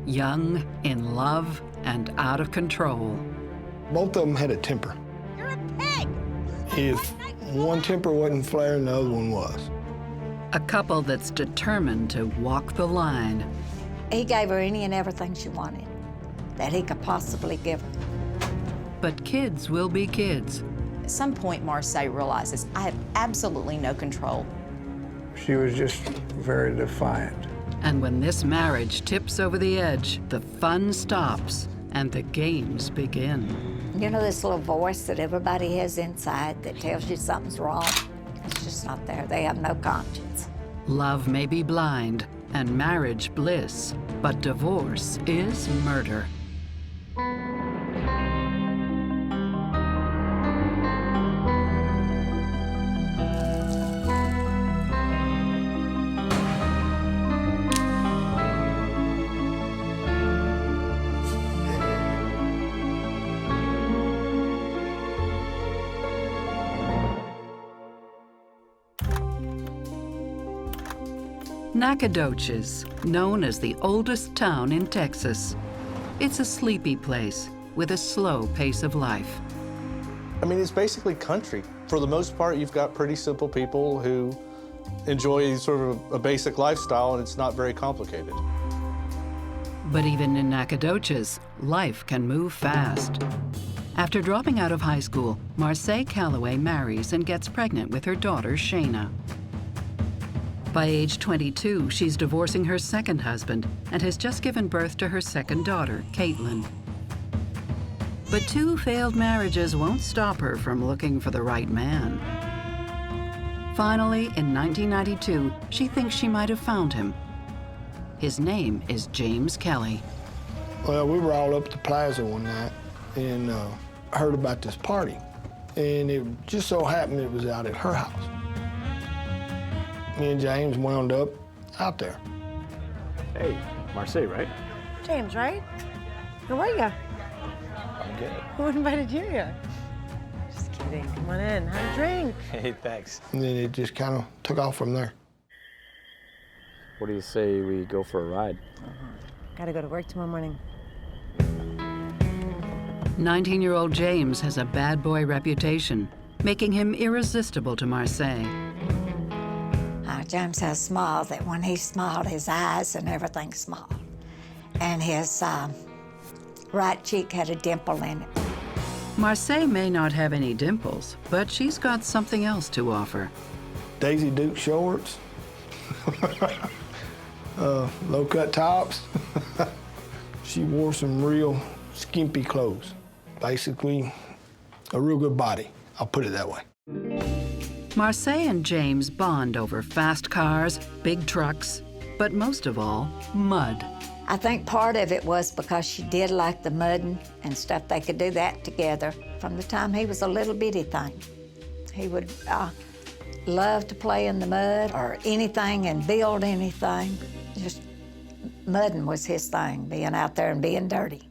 Young, in love, and out of control. Both of them had a temper. You're a pig! If one temper wasn't flaring, the other one was. A couple that's determined to walk the line. He gave her any and everything she wanted that he could possibly give her. But kids will be kids. At some point, Marcel realizes, I have absolutely no control. She was just very defiant. And when this marriage tips over the edge, the fun stops and the games begin. You know this little voice that everybody has inside that tells you something's wrong? It's just not there. They have no conscience. Love may be blind and marriage bliss, but divorce is murder. Nacadoches, known as the oldest town in Texas. It's a sleepy place with a slow pace of life. I mean, it's basically country. For the most part, you've got pretty simple people who enjoy sort of a basic lifestyle, and it's not very complicated. But even in Nacadoches, life can move fast. After dropping out of high school, Marcel Callaway marries and gets pregnant with her daughter, Shaina. By age 22, she's divorcing her second husband and has just given birth to her second daughter, Caitlin. But 2 failed marriages won't stop her from looking for the right man. Finally, in 1992, she thinks she might have found him. His name is James Kelly. Well, we were all up at the plaza one night and heard about this party. And it just so happened it was out at her house. Me and James wound up out there. Hey, Marcel, right? James, right? How are you? I'm good. Who invited you here? Just kidding. Come on in. Have a drink. Hey, thanks. And then it just kind of took off from there. What do you say we go for a ride? Gotta go to work tomorrow morning. 19-year-old James has a bad boy reputation, making him irresistible to Marcel. James has a smile that when he smiled, his eyes and everything smiled. And his right cheek had a dimple in it. Marcel may not have any dimples, but she's got something else to offer. Daisy Duke shorts, low-cut tops. She wore some real skimpy clothes. Basically, a real good body, I'll put it that way. Marcel and James bond over fast cars, big trucks, but most of all, mud. I think part of it was because she did like the mudding and stuff. They could do that together from the time he was a little bitty thing. He would love to play in the mud or anything and build anything. Just mudding was his thing, being out there and being dirty.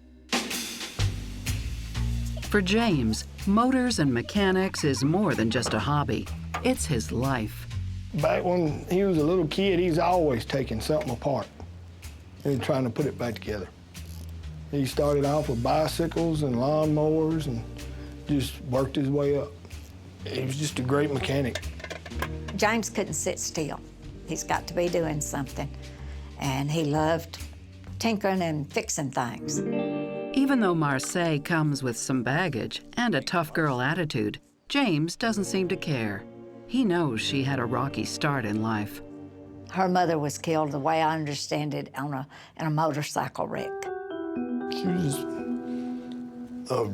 For James, motors and mechanics is more than just a hobby. It's his life. Back when he was a little kid, he's always taking something apart and trying to put it back together. He started off with bicycles and lawnmowers and just worked his way up. He was just a great mechanic. James couldn't sit still. He's got to be doing something. And he loved tinkering and fixing things. Even though Marcel comes with some baggage and a tough girl attitude, James doesn't seem to care. He knows she had a rocky start in life. Her mother was killed, the way I understand it, in a motorcycle wreck. She was a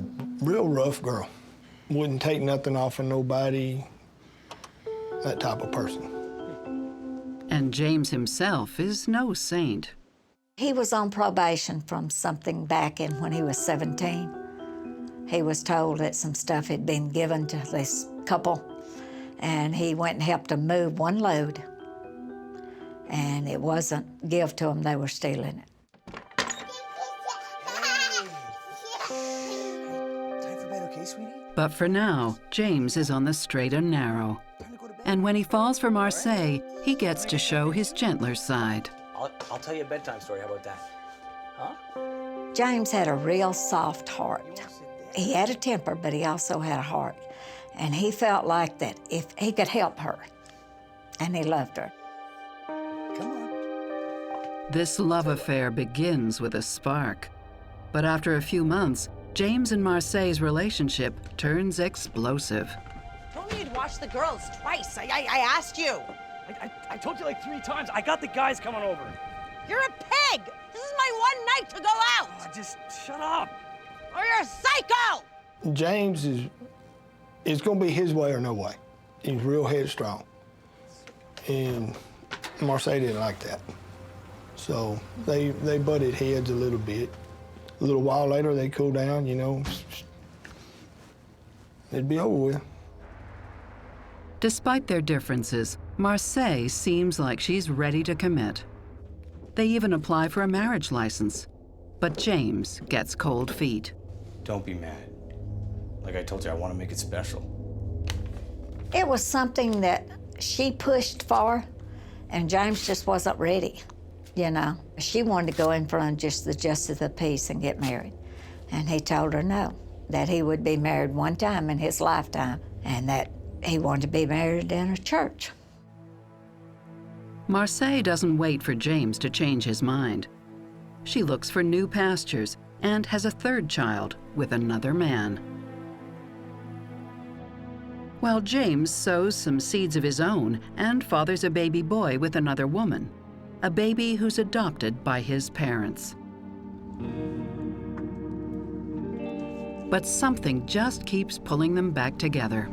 real rough girl. Wouldn't take nothing off of nobody, that type of person. And James himself is no saint. He was on probation from something back in when he was 17. He was told that some stuff had been given to this couple, and he went and helped them move one load. And it wasn't give to them, they were stealing it. Time for bed, okay, sweetie? But for now, James is on the straight and narrow. And when he falls for Marcel, he gets to show his gentler side. I'll tell you a bedtime story. How about that? Huh? James had a real soft heart. He had a temper, but he also had a heart. And he felt like that if he could help her, and he loved her. Come on. This love affair begins with a spark. But after a few months, James and Marcel's relationship turns explosive. Told me you'd watch the girls twice. I asked you. I told you like 3 times. I got the guys coming over. You're a pig. This is my one night to go out. Oh, just shut up. Or you're a psycho. James it's gonna be his way or no way. He's real headstrong. And Marcel didn't like that. So they butted heads a little bit. A little while later, they cooled down, you know. It'd be over with. Despite their differences, Marcel seems like she's ready to commit. They even apply for a marriage license. But James gets cold feet. Don't be mad. Like I told you, I want to make it special. It was something that she pushed for, and James just wasn't ready, you know. She wanted to go in front of just the justice of the peace and get married. And he told her no, that he would be married one time in his lifetime, and that he wanted to be married in a church. Marcel doesn't wait for James to change his mind. She looks for new pastures and has a third child with another man. While James sows some seeds of his own and fathers a baby boy with another woman, a baby who's adopted by his parents. But something just keeps pulling them back together.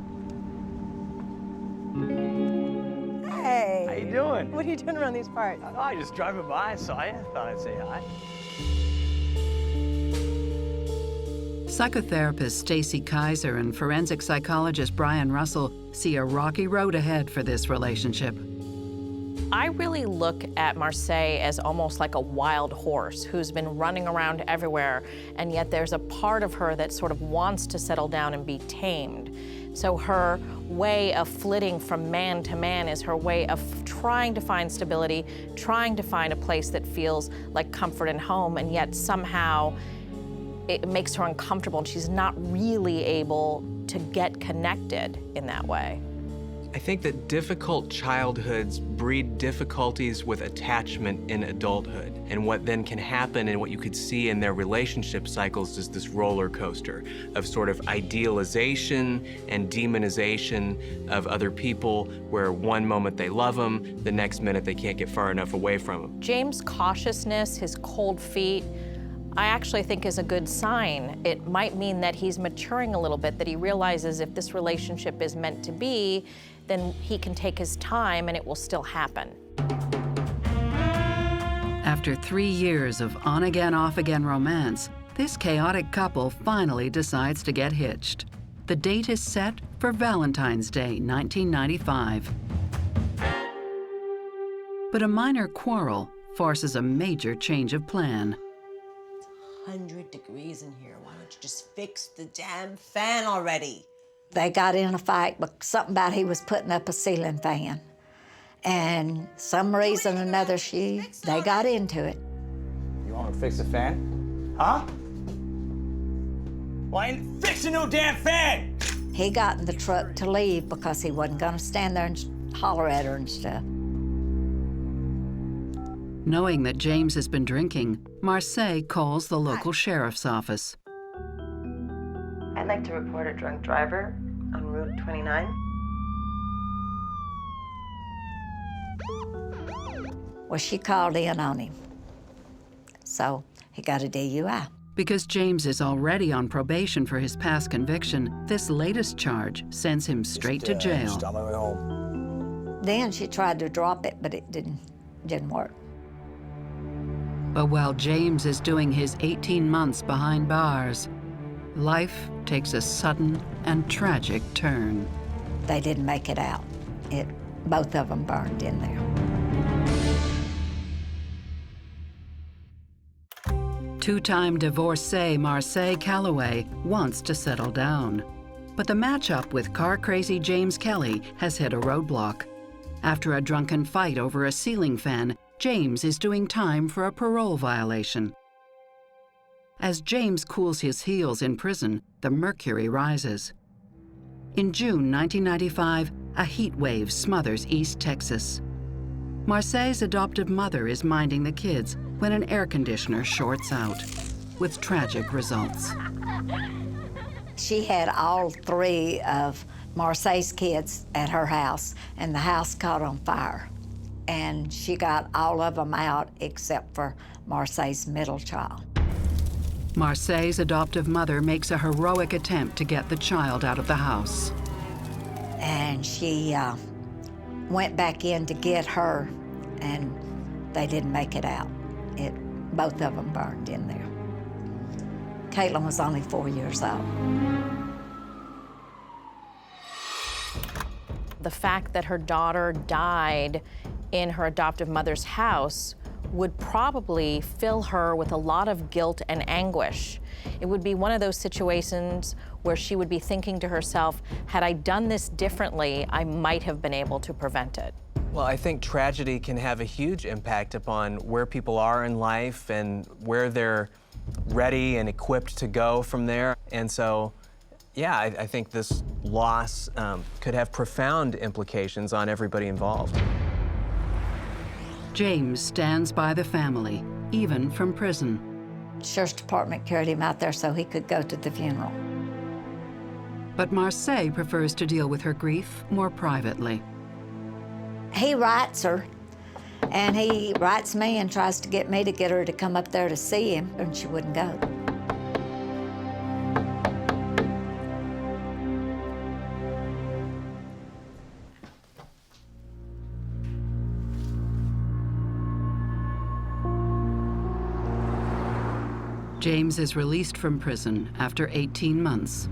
Hey. How you doing? What are you doing around these parts? Oh, I just driving by, saw you. Thought I'd say hi. Psychotherapist Stacy Kaiser and forensic psychologist Brian Russell see a rocky road ahead for this relationship. I really look at Marcel as almost like a wild horse who's been running around everywhere, and yet there's a part of her that sort of wants to settle down and be tamed. So her way of flitting from man to man is her way of trying to find stability, trying to find a place that feels like comfort and home, and yet somehow it makes her uncomfortable and she's not really able to get connected in that way. I think that difficult childhoods breed difficulties with attachment in adulthood. And what then can happen and what you could see in their relationship cycles is this roller coaster of sort of idealization and demonization of other people, where one moment they love them, the next minute they can't get far enough away from them. James' cautiousness, his cold feet, I actually think is a good sign. It might mean that he's maturing a little bit, that he realizes if this relationship is meant to be, then he can take his time and it will still happen. After 3 years of on-again, off-again romance, this chaotic couple finally decides to get hitched. The date is set for Valentine's Day, 1995. But a minor quarrel forces a major change of plan. 100 degrees in here. Why don't you just fix the damn fan already? They got in a fight, but something about he was putting up a ceiling fan. And some reason or another, they got into it. You want me to fix the fan? Huh? Well, I ain't fixing no damn fan! He got in the truck to leave because he wasn't gonna stand there and holler at her and stuff. Knowing that James has been drinking, Marcel calls the local sheriff's office. I'd like to report a drunk driver on Route 29. Well, she called in on him. So he got a DUI. Because James is already on probation for his past conviction, this latest charge sends him straight to jail. Just on my way home. Then she tried to drop it, but it didn't work. But while James is doing his 18 months behind bars, life takes a sudden and tragic turn. They didn't make it out. Both of them burned in there. Two-time divorcee Marcel Callaway wants to settle down. But the matchup with car-crazy James Kelly has hit a roadblock. After a drunken fight over a ceiling fan, James is doing time for a parole violation. As James cools his heels in prison, the mercury rises. In June 1995, a heat wave smothers East Texas. Marcel's adoptive mother is minding the kids when an air conditioner shorts out, with tragic results. She had all 3 of Marcel's kids at her house, and the house caught on fire. And she got all of them out except for Marcel's middle child. Marcel's adoptive mother makes a heroic attempt to get the child out of the house. And she went back in to get her, and they didn't make it out. Both of them burned in there. Caitlin was only 4 years old. The fact that her daughter died in her adoptive mother's house would probably fill her with a lot of guilt and anguish. It would be one of those situations where she would be thinking to herself, had I done this differently, I might have been able to prevent it. Well, I think tragedy can have a huge impact upon where people are in life and where they're ready and equipped to go from there. And so, yeah, I think this loss could have profound implications on everybody involved. James stands by the family, even from prison. The sheriff's department carried him out there so he could go to the funeral. But Marcel prefers to deal with her grief more privately. He writes her, and he writes me and tries to get me to get her to come up there to see him, and she wouldn't go. James is released from prison after 18 months.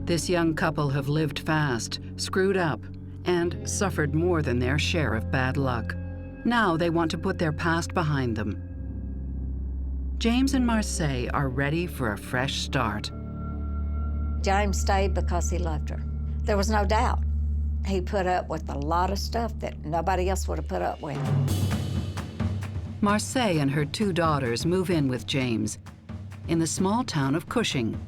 This young couple have lived fast, screwed up, and suffered more than their share of bad luck. Now they want to put their past behind them. James and Marcel are ready for a fresh start. James stayed because he loved her. There was no doubt. He put up with a lot of stuff that nobody else would have put up with. Marcel and her 2 daughters move in with James in the small town of Cushing,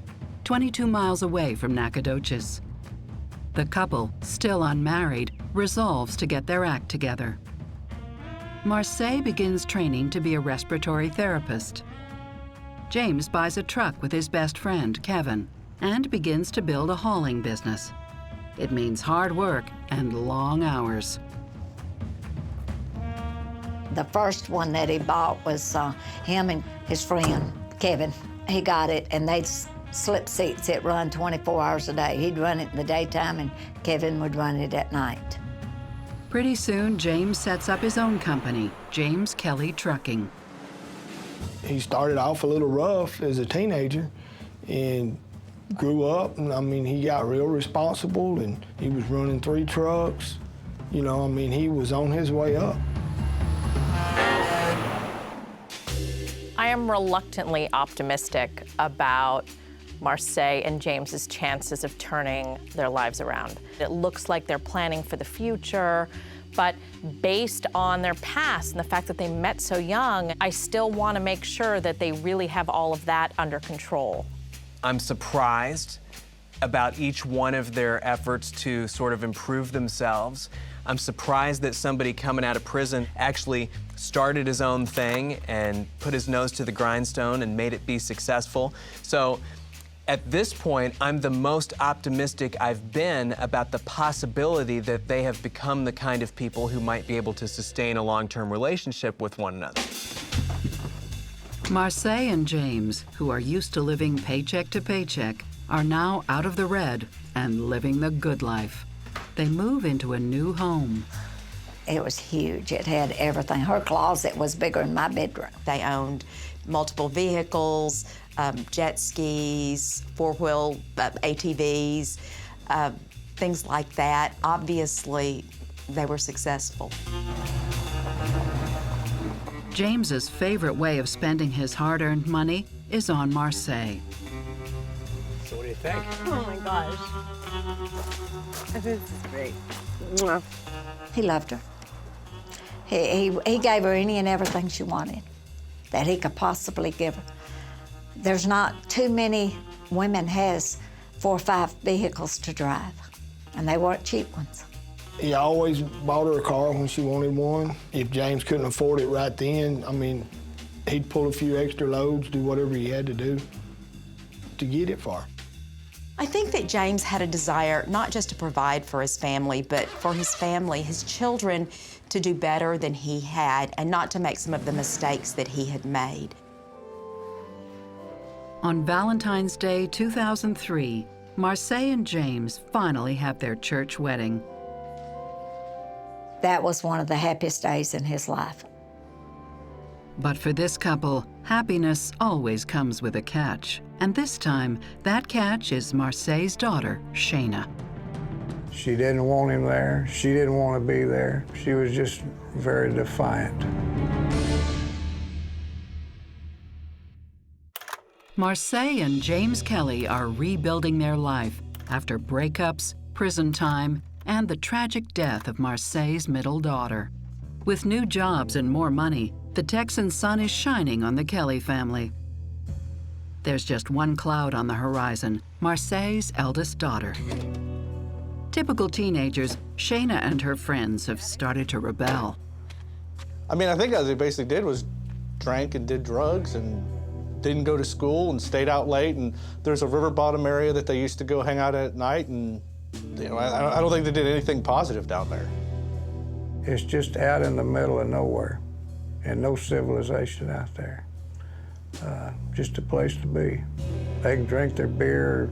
22 miles away from Nacadoches. The couple, still unmarried, resolves to get their act together. Marcel begins training to be a respiratory therapist. James buys a truck with his best friend, Kevin, and begins to build a hauling business. It means hard work and long hours. The first one that he bought was him and his friend, Kevin. He got it, and they'd slip seats. It run 24 hours a day. He'd run it in the daytime, and Kevin would run it at night. Pretty soon, James sets up his own company, James Kelly Trucking. He started off a little rough as a teenager and grew up, and I mean, he got real responsible, and he was running 3 trucks. You know, I mean, he was on his way up. I am reluctantly optimistic about Marcel and James's chances of turning their lives around. It looks like they're planning for the future, but based on their past and the fact that they met so young, I still want to make sure that they really have all of that under control. I'm surprised about each one of their efforts to sort of improve themselves. I'm surprised that somebody coming out of prison actually started his own thing and put his nose to the grindstone and made it be successful. So at this point, I'm the most optimistic I've been about the possibility that they have become the kind of people who might be able to sustain a long-term relationship with one another. Marcel and James, who are used to living paycheck to paycheck, are now out of the red and living the good life. They move into a new home. It was huge. It had everything. Her closet was bigger than my bedroom. They owned multiple vehicles, jet skis, 4-wheel ATVs, things like that. Obviously, they were successful. James's favorite way of spending his hard-earned money is on Marcel. So what do you think? Oh my gosh. I think this is great. Mwah. He loved her. He gave her any and everything she wanted that he could possibly give her. There's not too many women has 4 or 5 vehicles to drive, and they weren't cheap ones. He always bought her a car when she wanted one. If James couldn't afford it right then, I mean, he'd pull a few extra loads, do whatever he had to do to get it for her. I think that James had a desire not just to provide for his family, but for his family, his children, to do better than he had and not to make some of the mistakes that he had made. On Valentine's Day 2003, Marcel and James finally have their church wedding. That was one of the happiest days in his life. But for this couple, happiness always comes with a catch. And this time, that catch is Marcel's daughter, Shaina. She didn't want him there. She didn't want to be there. She was just very defiant. Marcel and James Kelly are rebuilding their life after breakups, prison time, and the tragic death of Marcel's middle daughter. With new jobs and more money, the Texan sun is shining on the Kelly family. There's just one cloud on the horizon, Marcel's eldest daughter. Typical teenagers, Shaina and her friends have started to rebel. I mean, I think all they basically did was drank and did drugs and didn't go to school and stayed out late. And there's a river bottom area that they used to go hang out at night. And you know, I don't think they did anything positive down there. It's just out in the middle of nowhere and no civilization out there. Just a place to be. They can drink their beer,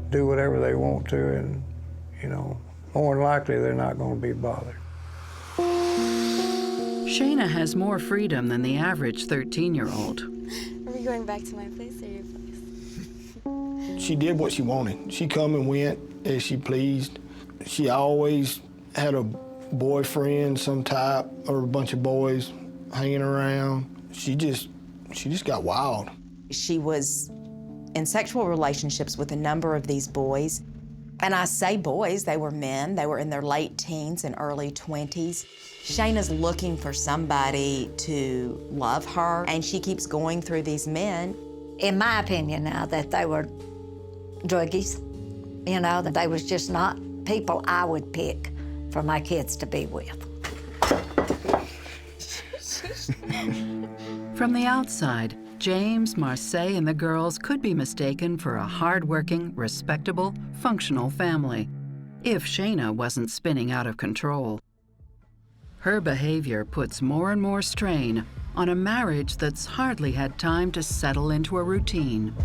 do whatever they want to, and, you know, more than likely they're not going to be bothered. Shaina has more freedom than the average 13-year-old. Are we going back to my place or your place? She did what she wanted. She come and went as she pleased. She always had a boyfriend, some type, or a bunch of boys hanging around. She just got wild. She was in sexual relationships with a number of these boys. And I say boys, they were men. They were in their late teens and early 20s. Shaina's looking for somebody to love her, and she keeps going through these men. In my opinion now, that they were druggies, you know, that they was just not people I would pick for my kids to be with. From the outside, James, Marcel, and the girls could be mistaken for a hard-working, respectable, functional family, if Shaina wasn't spinning out of control. Her behavior puts more and more strain on a marriage that's hardly had time to settle into a routine.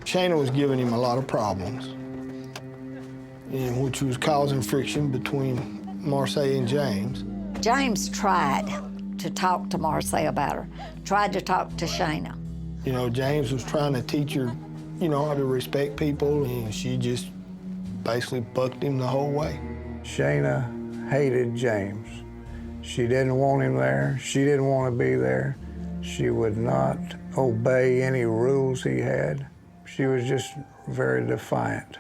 Shaina was giving him a lot of problems, which was causing friction between Marcel and James. James tried to talk to Marcel about her, tried to talk to Shaina. You know, James was trying to teach her, you know, how to respect people, and she just basically bucked him the whole way. Shaina hated James. She didn't want him there. She didn't want to be there. She would not obey any rules he had. She was just very defiant.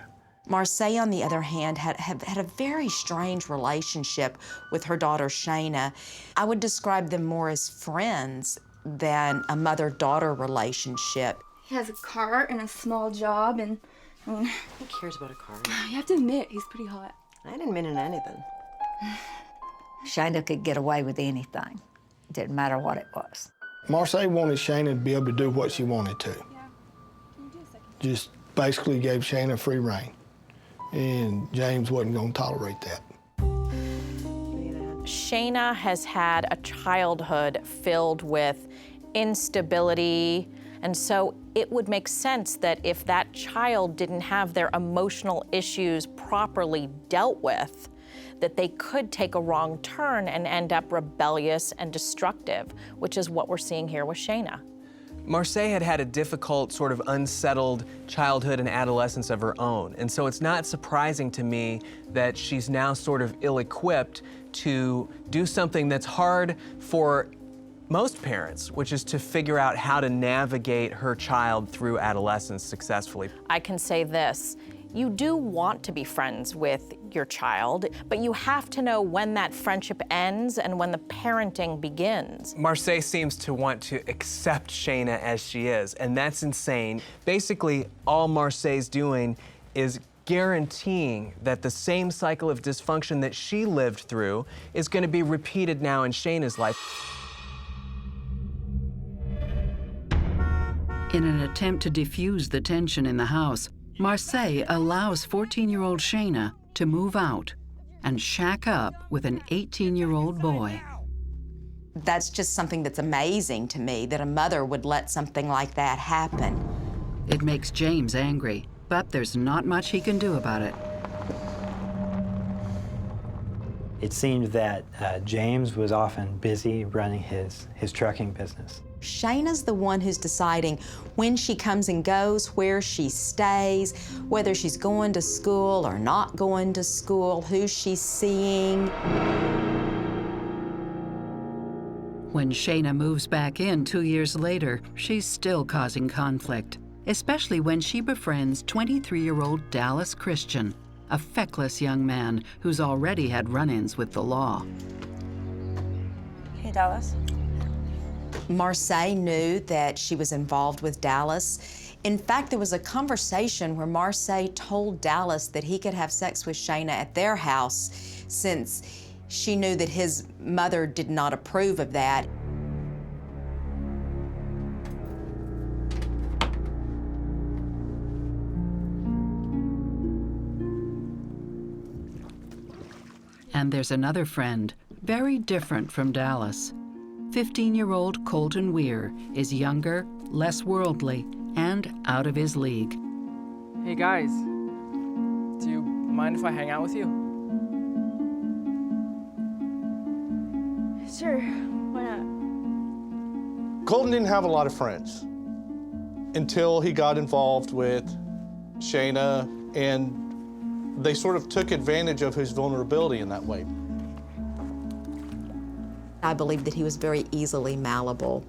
Marcel, on the other hand, had a very strange relationship with her daughter, Shaina. I would describe them more as friends than a mother-daughter relationship. He has a car and a small job, and I mean... Who cares about a car? You have to admit, he's pretty hot. I didn't mean anything. Shaina could get away with anything. Didn't matter what it was. Marcel wanted Shaina to be able to do what she wanted to. Just basically gave Shaina free rein. And James wasn't going to tolerate that. Shaina has had a childhood filled with instability, and so it would make sense that if that child didn't have their emotional issues properly dealt with, that they could take a wrong turn and end up rebellious and destructive, which is what we're seeing here with Shaina. Marcel had had a difficult, sort of unsettled childhood and adolescence of her own, and so it's not surprising to me that she's now sort of ill-equipped to do something that's hard for most parents, which is to figure out how to navigate her child through adolescence successfully. I can say this, You do want to be friends with your child, but you have to know when that friendship ends and when the parenting begins. Marcel seems to want to accept Shaina as she is, and that's insane. Basically, all Marcel's doing is guaranteeing that the same cycle of dysfunction that she lived through is going to be repeated now in Shaina's life. In an attempt to defuse the tension in the house, Marcel allows 14-year-old Shaina to move out and shack up with an 18-year-old boy. That's just something that's amazing to me, that a mother would let something like that happen. It makes James angry, but there's not much he can do about it. It seemed that James was often busy running his trucking business. Shaina's the one who's deciding when she comes and goes, where she stays, whether she's going to school or not going to school, who she's seeing. When Shaina moves back in 2 years later, she's still causing conflict, especially when she befriends 23-year-old Dallas Christian, a feckless young man who's already had run-ins with the law. Hey, Dallas. Marcel knew that she was involved with Dallas. In fact, there was a conversation where Marcel told Dallas that he could have sex with Shaina at their house since she knew that his mother did not approve of that. And there's another friend, very different from Dallas. 15-year-old Colton Weir is younger, less worldly, and out of his league. Hey guys, do you mind if I hang out with you? Sure, why not? Colton didn't have a lot of friends until he got involved with Shaina, and they sort of took advantage of his vulnerability in that way. I believe that he was very easily malleable,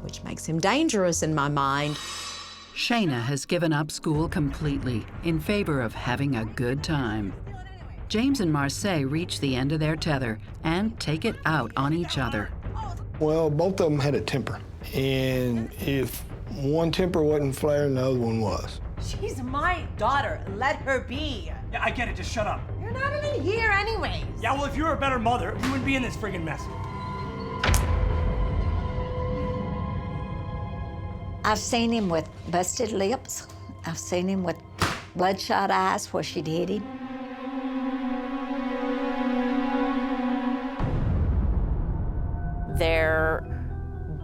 which makes him dangerous in my mind. Shaina has given up school completely in favor of having a good time. James and Marcel reach the end of their tether and take it out on each other. Well, both of them had a temper, and if one temper wasn't flaring, the other one was. She's my daughter. Let her be. Yeah, I get it. Just shut up. You're not even here anyways. Yeah, well, if you were a better mother, you wouldn't be in this friggin' mess. I've seen him with busted lips. I've seen him with bloodshot eyes where she'd hit him. They're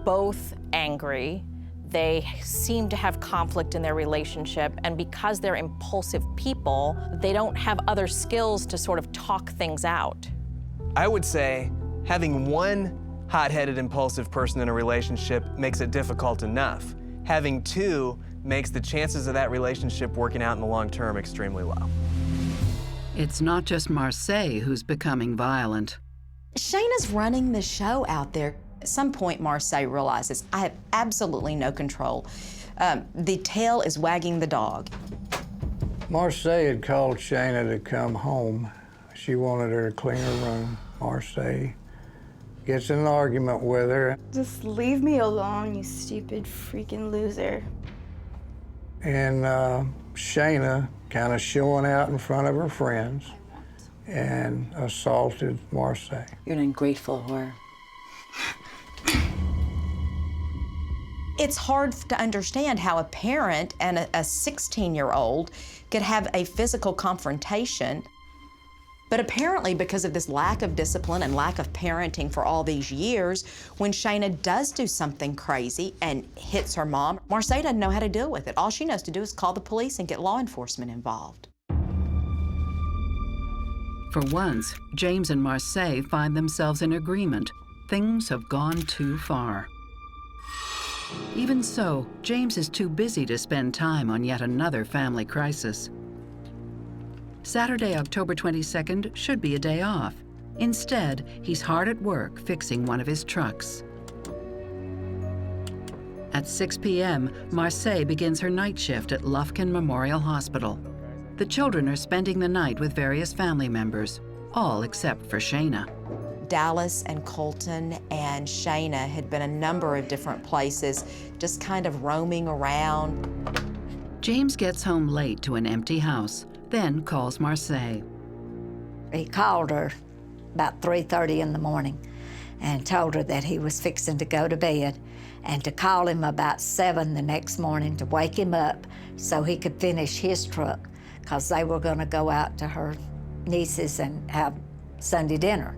both angry. They seem to have conflict in their relationship, and because they're impulsive people, they don't have other skills to sort of talk things out. I would say having one hot-headed, impulsive person in a relationship makes it difficult enough. Having two makes the chances of that relationship working out in the long term extremely low. It's not just Marcel who's becoming violent. Shaina's running the show out there. At some point, Marcel realizes, I have absolutely no control. The tail is wagging the dog. Marcel had called Shaina to come home. She wanted her to clean her room. Marcel gets in an argument with her. Just leave me alone, you stupid freaking loser. And Shaina, kind of showing out in front of her friends, and assaulted Marcel. You're an ungrateful whore. It's hard to understand how a parent and a 16-year-old could have a physical confrontation. But apparently, because of this lack of discipline and lack of parenting for all these years, when Shaina does do something crazy and hits her mom, Marcel doesn't know how to deal with it. All she knows to do is call the police and get law enforcement involved. For once, James and Marcel find themselves in agreement. Things have gone too far. Even so, James is too busy to spend time on yet another family crisis. Saturday, October 22nd should be a day off. Instead, he's hard at work fixing one of his trucks. At 6 p.m., Marcel begins her night shift at Lufkin Memorial Hospital. The children are spending the night with various family members, all except for Shaina. Dallas and Colton and Shaina had been a number of different places, just kind of roaming around. James gets home late to an empty house, then calls Marcel. He called her about 3:30 in the morning and told her that he was fixing to go to bed and to call him about 7 the next morning to wake him up so he could finish his truck, because they were going to go out to her niece's and have Sunday dinner.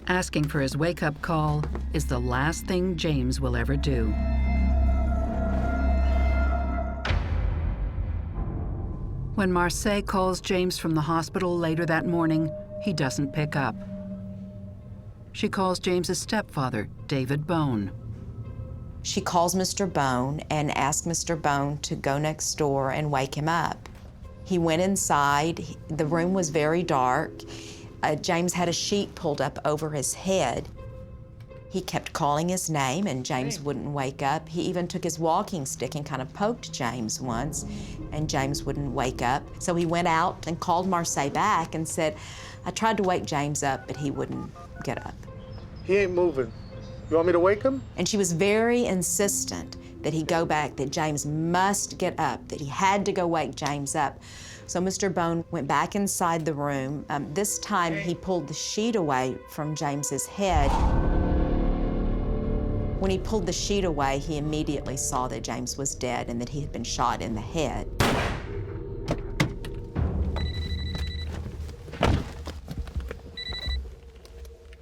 Asking for his wake-up call is the last thing James will ever do. When Marcel calls James from the hospital later that morning, he doesn't pick up. She calls James's stepfather, David Bone. She calls Mr. Bone and asks Mr. Bone to go next door and wake him up. He went inside. The room was very dark. James had a sheet pulled up over his head. He kept calling his name and James wouldn't wake up. He even took his walking stick and kind of poked James once and James wouldn't wake up. So he went out and called Marcel back and said, I tried to wake James up, but he wouldn't get up. He ain't moving. You want me to wake him? And she was very insistent that he go back, that James must get up, that he had to go wake James up. So Mr. Bone went back inside the room. This time he pulled the sheet away from James's head. When he pulled the sheet away, he immediately saw that James was dead and that he had been shot in the head.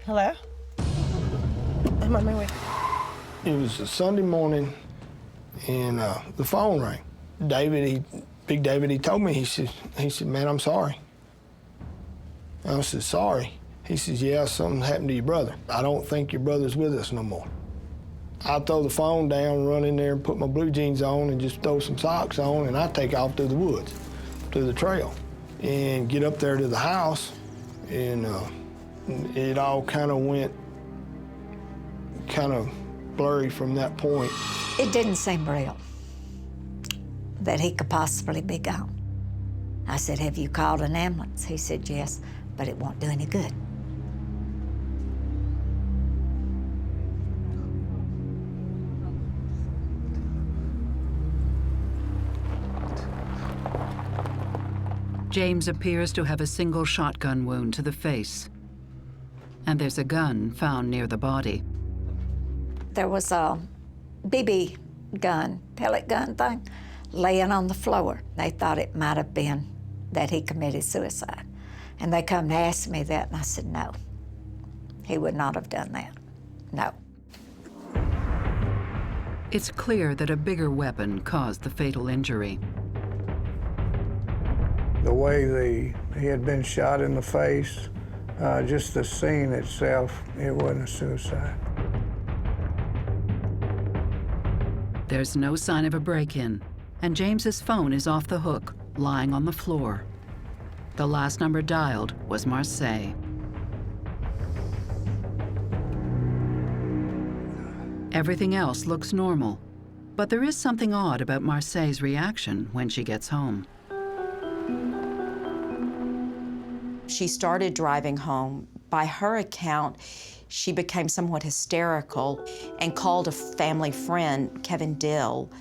Hello? I'm on my way. It was a Sunday morning, and the phone rang. Big David, he told me, he said, man, I'm sorry. I said, sorry? He says, yeah, something happened to your brother. I don't think your brother's with us no more. I throw the phone down, run in there and put my blue jeans on and just throw some socks on, and I take off through the woods, to the trail, and get up there to the house, and it all kind of went blurry from that point. It didn't seem real that he could possibly be gone. I said, have you called an ambulance? He said, yes, but it won't do any good. James appears to have a single shotgun wound to the face, and there's a gun found near the body. There was a BB gun, pellet gun thing, laying on the floor. They thought it might have been that he committed suicide. And they come to ask me that, and I said, no, he would not have done that, no. It's clear that a bigger weapon caused the fatal injury. The way he had been shot in the face, just the scene itself, it wasn't a suicide. There's no sign of a break-in, and James's phone is off the hook, lying on the floor. The last number dialed was Marcel. Everything else looks normal, but there is something odd about Marcel's reaction when she gets home. She started driving home. By her account, she became somewhat hysterical and called a family friend, Kevin Dill,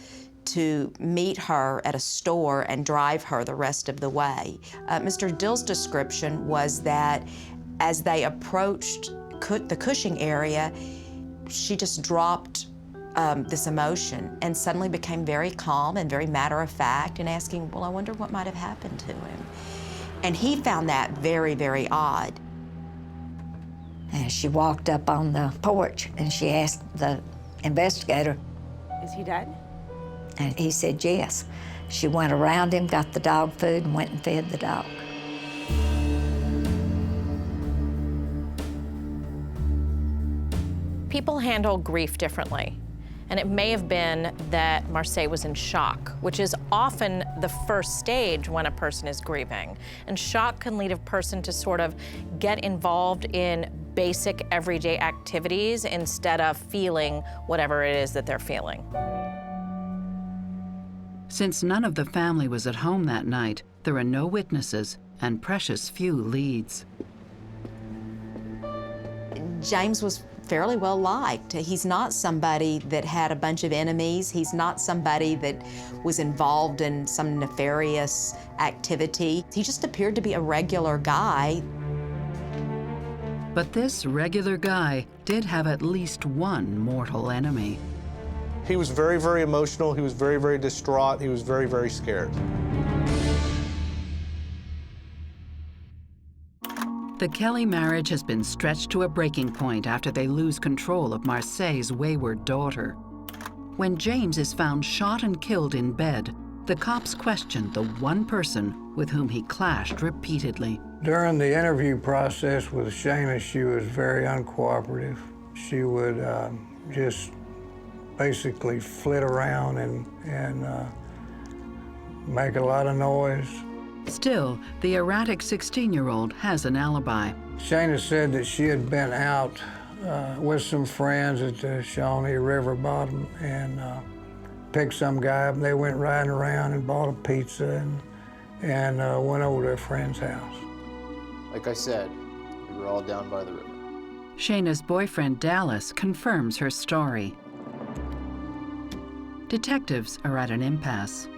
to meet her at a store and drive her the rest of the way. Mr. Dill's description was that as they approached the Cushing area, she just dropped this emotion and suddenly became very calm and very matter-of-fact and asking, well, I wonder what might have happened to him. And he found that very, very odd. And she walked up on the porch and she asked the investigator, is he dead? And he said yes. She went around him, got the dog food, and went and fed the dog. People handle grief differently. And it may have been that Marcel was in shock, which is often the first stage when a person is grieving. And shock can lead a person to sort of get involved in basic everyday activities instead of feeling whatever it is that they're feeling. Since none of the family was at home that night, there are no witnesses and precious few leads. James was fairly well liked. He's not somebody that had a bunch of enemies. He's not somebody that was involved in some nefarious activity. He just appeared to be a regular guy. But this regular guy did have at least one mortal enemy. He was very, very emotional. He was very, very distraught. He was very, very scared. The Kelly marriage has been stretched to a breaking point after they lose control of Marcel's wayward daughter. When James is found shot and killed in bed, the cops question the one person with whom he clashed repeatedly. During the interview process with Shaina, she was very uncooperative. She would just basically flit around and make a lot of noise. Still, the erratic 16-year-old has an alibi. Shaina said that she had been out with some friends at the Shawnee River bottom and picked some guy up, and they went riding around and bought a pizza and went over to a friend's house. Like I said, we were all down by the river. Shaina's boyfriend, Dallas, confirms her story. Detectives are at an impasse.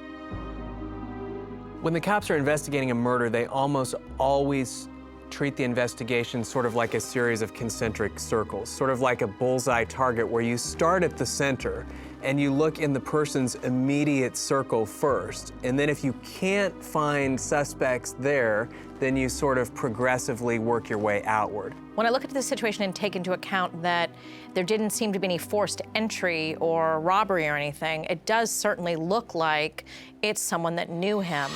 When the cops are investigating a murder, they almost always treat the investigation sort of like a series of concentric circles, sort of like a bullseye target where you start at the center and you look in the person's immediate circle first. And then if you can't find suspects there, then you sort of progressively work your way outward. When I look at this situation and take into account that there didn't seem to be any forced entry or robbery or anything, it does certainly look like it's someone that knew him.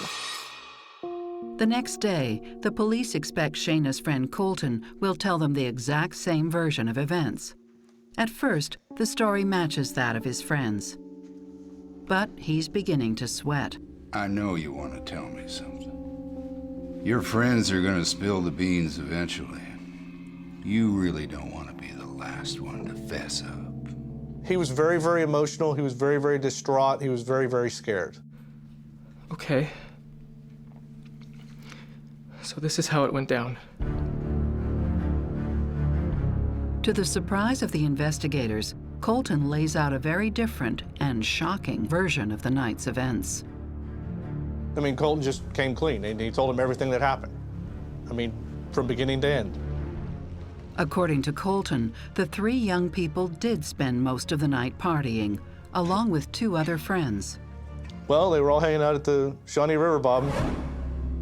The next day, the police expect Shaina's friend Colton will tell them the exact same version of events. At first, the story matches that of his friends. But he's beginning to sweat. I know you want to tell me something. Your friends are going to spill the beans eventually. You really don't want to be the last one to fess up. He was very, very emotional. He was very, very distraught. He was very, very scared. Okay. So this is how it went down. To the surprise of the investigators, Colton lays out a very different and shocking version of the night's events. I mean, Colton just came clean, and he told him everything that happened. I mean, from beginning to end. According to Colton, the three young people did spend most of the night partying, along with two other friends. Well, they were all hanging out at the Shawnee River bottom.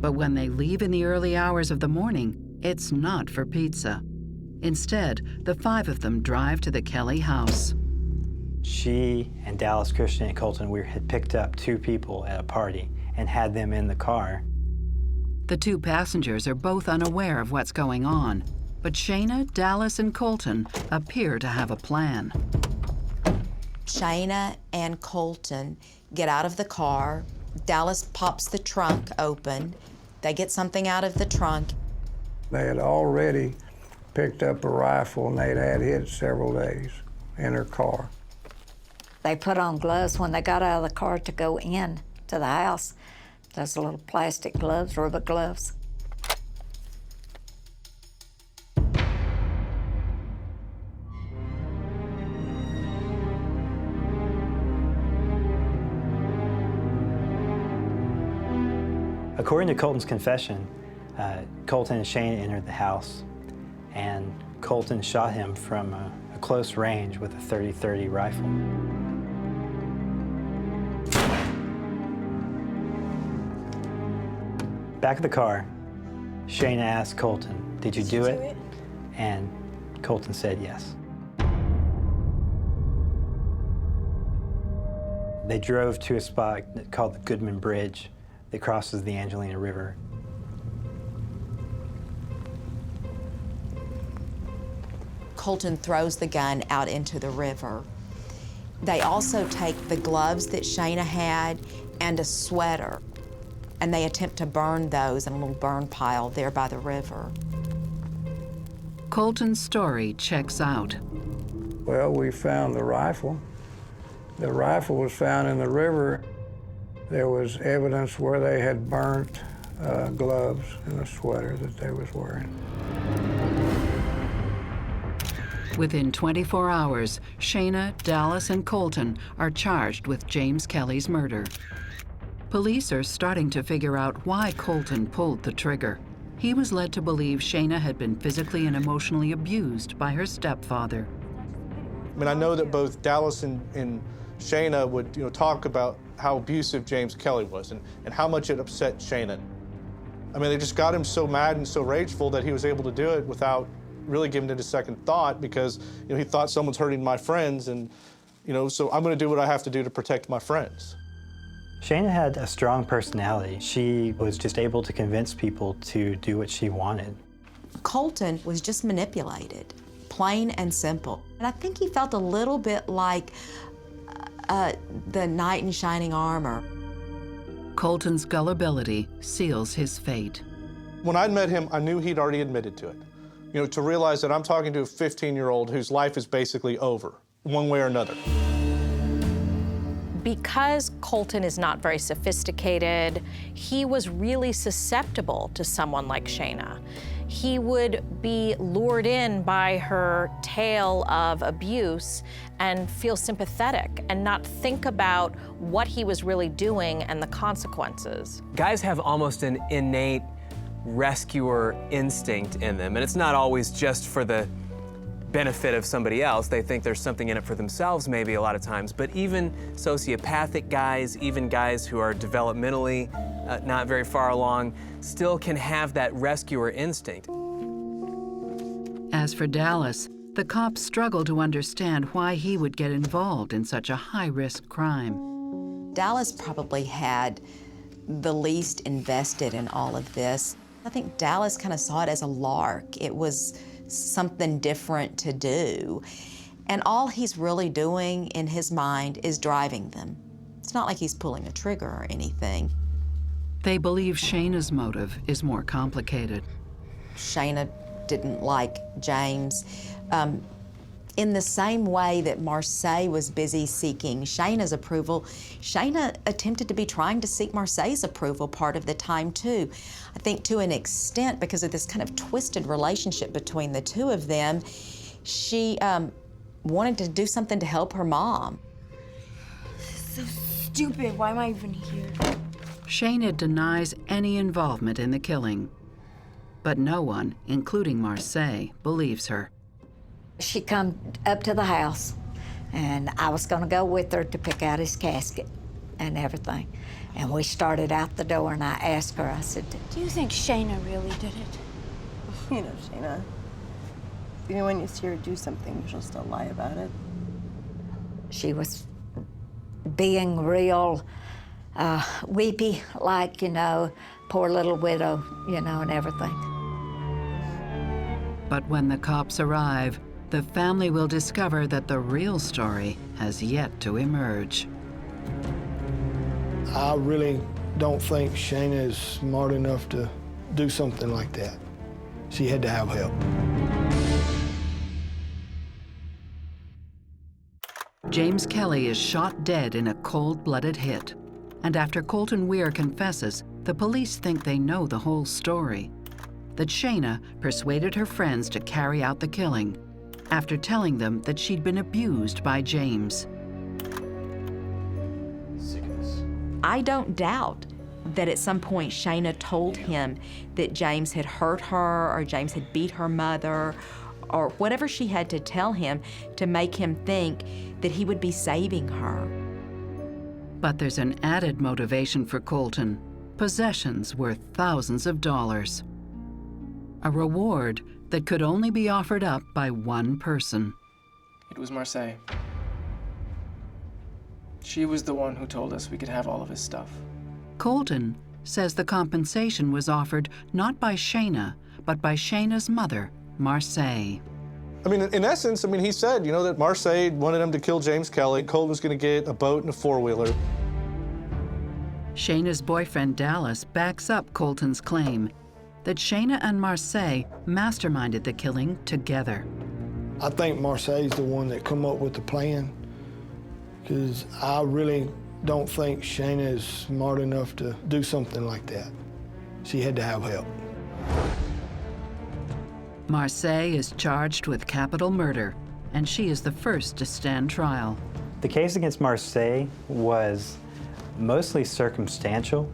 But when they leave in the early hours of the morning, it's not for pizza. Instead, the five of them drive to the Kelly house. She and Dallas, Christian, and Colton had picked up two people at a party and had them in the car. The two passengers are both unaware of what's going on, but Shaina, Dallas, and Colton appear to have a plan. Shaina and Colton get out of the car. Dallas pops the trunk open. They get something out of the trunk. They had already picked up a rifle and they'd had it several days in their car. They put on gloves when they got out of the car to go in to the house. Those little plastic gloves, rubber gloves. According to Colton's confession, Colton and Shaina entered the house, and Colton shot him from a close range with a .30-30 rifle. Back of the car, Shaina asked Colton, "Did you do it?" And Colton said yes. They drove to a spot called the Goodman Bridge that crosses the Angelina River. Colton throws the gun out into the river. They also take the gloves that Shaina had and a sweater, and they attempt to burn those in a little burn pile there by the river. Colton's story checks out. Well, we found the rifle. The rifle was found in the river. There was evidence where they had burnt gloves and a sweater that they was wearing. Within 24 hours, Shaina, Dallas, and Colton are charged with James Kelly's murder. Police are starting to figure out why Colton pulled the trigger. He was led to believe Shaina had been physically and emotionally abused by her stepfather. I mean, I know that both Dallas and Shaina would, talk about how abusive James Kelly was and how much it upset Shaina. I mean, they just got him so mad and so rageful that he was able to do it without really giving it a second thought, because he thought someone's hurting my friends, and so I'm going to do what I have to do to protect my friends. Shaina had a strong personality. She was just able to convince people to do what she wanted. Colton was just manipulated, plain and simple. And I think he felt a little bit like the knight in shining armor. Colton's gullibility seals his fate. When I'd met him, I knew he'd already admitted to it. To realize that I'm talking to a 15-year-old whose life is basically over, one way or another. Because Colton is not very sophisticated, he was really susceptible to someone like Shaina. He would be lured in by her tale of abuse and feel sympathetic and not think about what he was really doing and the consequences. Guys have almost an innate rescuer instinct in them, and it's not always just for the benefit of somebody else. They think there's something in it for themselves maybe a lot of times, but even sociopathic guys, even guys who are developmentally not very far along, still can have that rescuer instinct. As for Dallas, the cops struggle to understand why he would get involved in such a high-risk crime. Dallas probably had the least invested in all of this. I think Dallas kind of saw it as a lark. It was something different to do. And all he's really doing in his mind is driving them. It's not like he's pulling a trigger or anything. They believe Shaina's motive is more complicated. Shaina didn't like James. In the same way that Marcel was busy seeking Shaina's approval, Shaina attempted to be trying to seek Marcel's approval part of the time too. I think to an extent, because of this kind of twisted relationship between the two of them, she wanted to do something to help her mom. So stupid, why am I even here? Shaina denies any involvement in the killing, but no one, including Marcel, believes her. She come up to the house, and I was gonna go with her to pick out his casket and everything. And we started out the door, and I asked her, I said, do you think Shaina really did it? Shaina, even when you see her do something, she'll still lie about it. She was being real weepy, like, poor little widow, and everything. But when the cops arrive, the family will discover that the real story has yet to emerge. I really don't think Shaina is smart enough to do something like that. She had to have help. James Kelly is shot dead in a cold-blooded hit. And after Colton Weir confesses, the police think they know the whole story. That Shaina persuaded her friends to carry out the killing after telling them that she'd been abused by James. I don't doubt that at some point Shaina told him that James had hurt her or James had beat her mother or whatever she had to tell him to make him think that he would be saving her. But there's an added motivation for Colton: possessions worth thousands of dollars. A reward that could only be offered up by one person. It was Marcel. She was the one who told us we could have all of his stuff. Colton says the compensation was offered not by Shaina, but by Shaina's mother, Marcel. I mean, in essence, he said, that Marcel wanted him to kill James Kelly. Colton was going to get a boat and a four-wheeler. Shaina's boyfriend, Dallas, backs up Colton's claim that Shaina and Marcel masterminded the killing together. I think Marcel's the one that come up with the plan, because I really don't think Shaina is smart enough to do something like that. She had to have help. Marcel is charged with capital murder, and she is the first to stand trial. The case against Marcel was mostly circumstantial,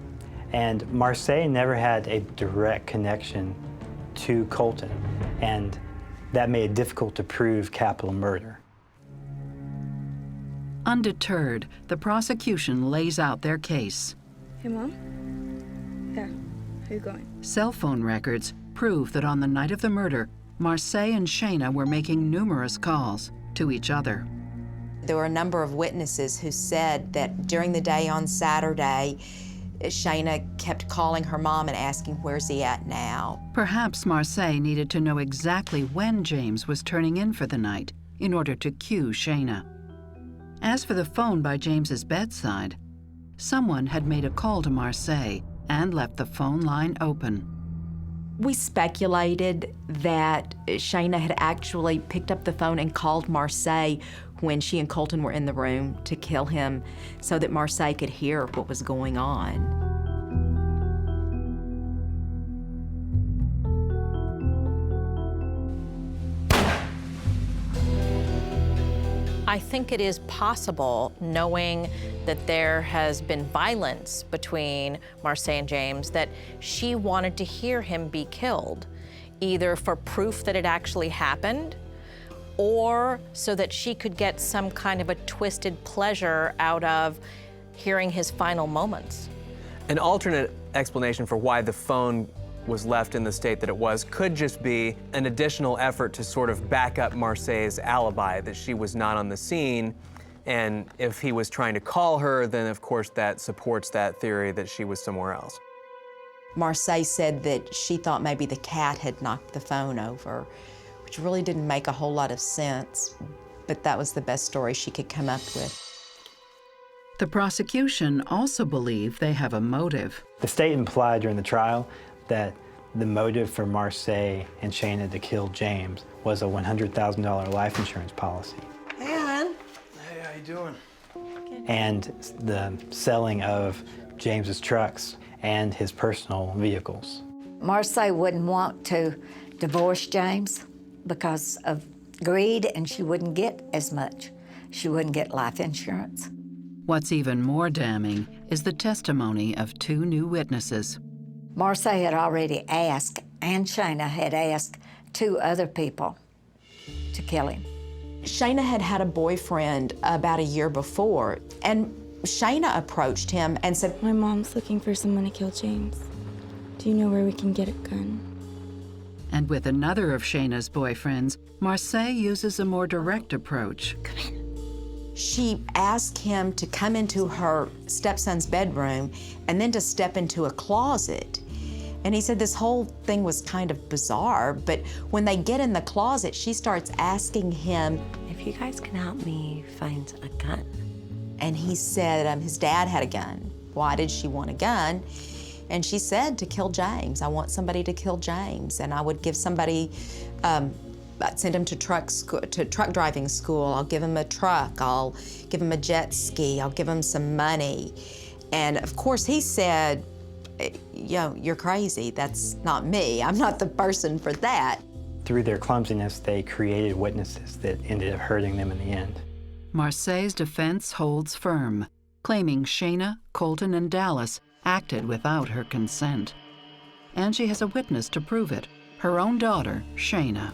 and Marcel never had a direct connection to Colton, and that made it difficult to prove capital murder. Undeterred, the prosecution lays out their case. Hey, Mom? Yeah, how you going? Cell phone records prove that on the night of the murder, Marcel and Shaina were making numerous calls to each other. There were a number of witnesses who said that during the day on Saturday, Shaina kept calling her mom and asking, where's he at now? Perhaps Marcel needed to know exactly when James was turning in for the night in order to cue Shaina. As for the phone by James's bedside, someone had made a call to Marcel and left the phone line open. We speculated that Shaina had actually picked up the phone and called Marcel when she and Colton were in the room to kill him so that Marcel could hear what was going on. I think it is possible, knowing that there has been violence between Marcel and James, that she wanted to hear him be killed, either for proof that it actually happened, or so that she could get some kind of a twisted pleasure out of hearing his final moments. An alternate explanation for why the phone was left in the state that it was could just be an additional effort to sort of back up Marcel's alibi, that she was not on the scene. And if he was trying to call her, then of course that supports that theory that she was somewhere else. Marcel said that she thought maybe the cat had knocked the phone over, which really didn't make a whole lot of sense, but that was the best story she could come up with. The prosecution also believe they have a motive. The state implied during the trial that the motive for Marcel and Shaina to kill James was a $100,000 life insurance policy. Hey, hon. Hey, how you doing? And the selling of James's trucks and his personal vehicles. Marcel wouldn't want to divorce James because of greed, and she wouldn't get as much. She wouldn't get life insurance. What's even more damning is the testimony of two new witnesses. Marcel had already asked, and Shaina had asked, two other people to kill him. Shaina had had a boyfriend about a year before, and Shaina approached him and said, my mom's looking for someone to kill James. Do you know where we can get a gun? And with another of Shaina's boyfriends, Marcel uses a more direct approach. Come in. She asked him to come into her stepson's bedroom and then to step into a closet. And he said this whole thing was kind of bizarre, but when they get in the closet, she starts asking him, if you guys can help me find a gun. And he said his dad had a gun. Why did she want a gun? And she said, to kill James. I want somebody to kill James. And I would give somebody, I'd send him to truck driving school. I'll give him a truck. I'll give him a jet ski. I'll give him some money. And of course he said, you're crazy. That's not me. I'm not the person for that. Through their clumsiness, they created witnesses that ended up hurting them in the end. Marcel's defense holds firm, claiming Shaina, Colton, and Dallas acted without her consent. And she has a witness to prove it, her own daughter, Shaina.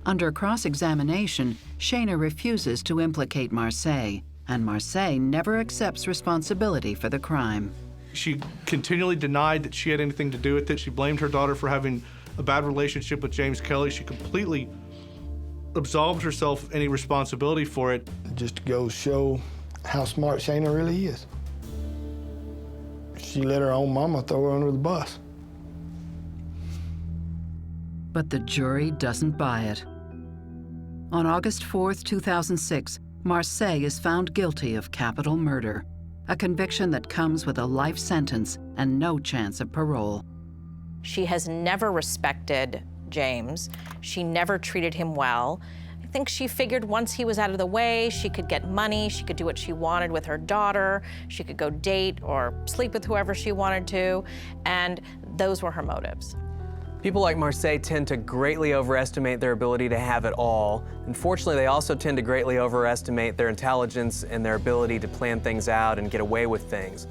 Under cross-examination, Shaina refuses to implicate Marcel, and Marcel never accepts responsibility for the crime. She continually denied that she had anything to do with it. She blamed her daughter for having a bad relationship with James Kelly. She completely absolved herself of any responsibility for it. Just to go show how smart Shaina really is. She let her own mama throw her under the bus. But the jury doesn't buy it. On August 4th, 2006, Marcel is found guilty of capital murder, a conviction that comes with a life sentence and no chance of parole. She has never respected James. She never treated him well. think she figured once he was out of the way, she could get money, she could do what she wanted with her daughter, she could go date or sleep with whoever she wanted to, and those were her motives. People like Marcel tend to greatly overestimate their ability to have it all. Unfortunately, they also tend to greatly overestimate their intelligence and their ability to plan things out and get away with things.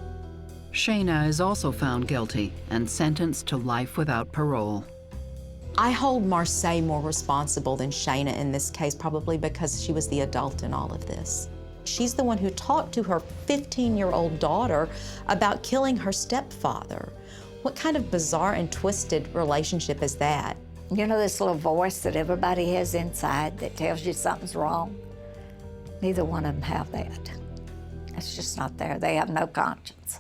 Shaina is also found guilty and sentenced to life without parole. I hold Marcel more responsible than Shaina in this case, probably because she was the adult in all of this. She's the one who talked to her 15-year-old daughter about killing her stepfather. What kind of bizarre and twisted relationship is that? You know this little voice that everybody has inside that tells you something's wrong? Neither one of them have that. It's just not there. They have no conscience.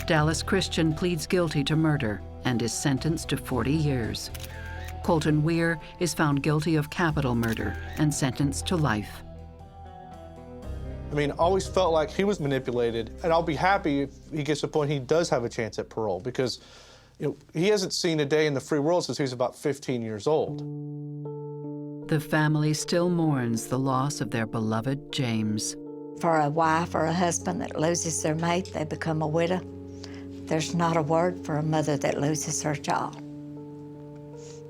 Dallas Christian pleads guilty to murder and is sentenced to 40 years. Colton Weir is found guilty of capital murder and sentenced to life. I mean, always felt like he was manipulated, and I'll be happy if he gets to the point he does have a chance at parole, because he hasn't seen a day in the free world since he was about 15 years old. The family still mourns the loss of their beloved James. For a wife or a husband that loses their mate, they become a widow. There's not a word for a mother that loses her child.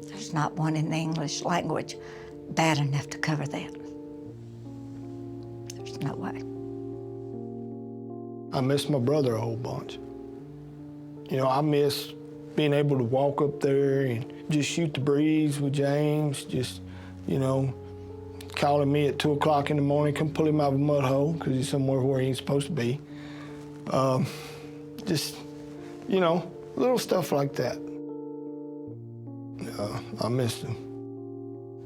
There's not one in the English language bad enough to cover that. There's no way. I miss my brother a whole bunch. You know, I miss being able to walk up there and just shoot the breeze with James, just, you know, calling me at 2 o'clock in the morning, come pull him out of a mud hole because he's somewhere where he ain't supposed to be. Just, you know, little stuff like that. I missed him.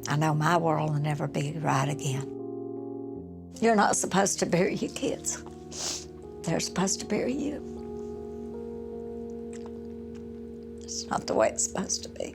I know my world will never be right again. You're not supposed to bury your kids. They're supposed to bury you. It's not the way it's supposed to be.